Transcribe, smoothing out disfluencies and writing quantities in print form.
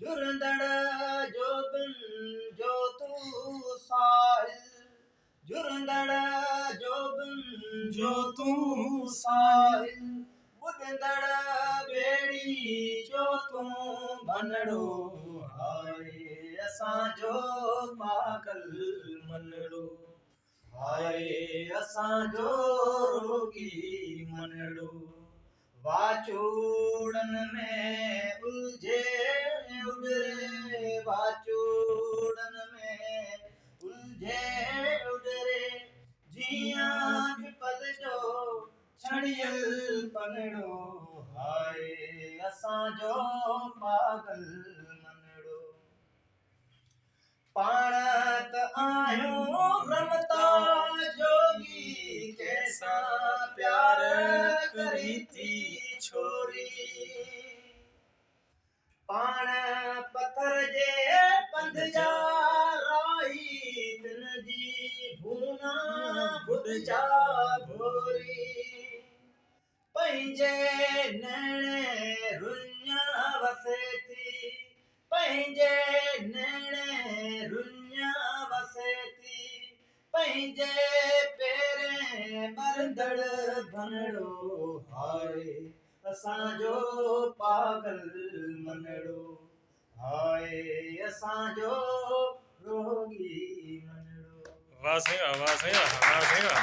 जुरंदड़ जो बिन जो तू साहिल जुरंदड़ जो बिन जो तू साहिल बुधंदड़ बेड़ी जो तू बनड़ो हाय असांजो पागल मनड़ो हाय असांजो रोगी मनड़ो वाचूड़न में उलझे उडरे वाचूड़न में उलझे उडरे जियां पिपल जो छड़ियल पनड़ो हाय असांजो पागल मनड़ो पाण त आहियूं रमता जोगी कैसा प्यार करी थी छोरी पाण पत्थर जे पंध जा राही दिल जी भूना बुध जा भोरी पंहिंजे नैणे रुञ वसे थी पंहिंजे नैणे रुञ वसे थी पंहिंजे पेरें बरदड़ बनड़ो हाय असांजो पागल मनड़ो हाय असांजो रोगी मनड़ो। वाह सही वाह, वाह सही वाह, वाह सही वाह।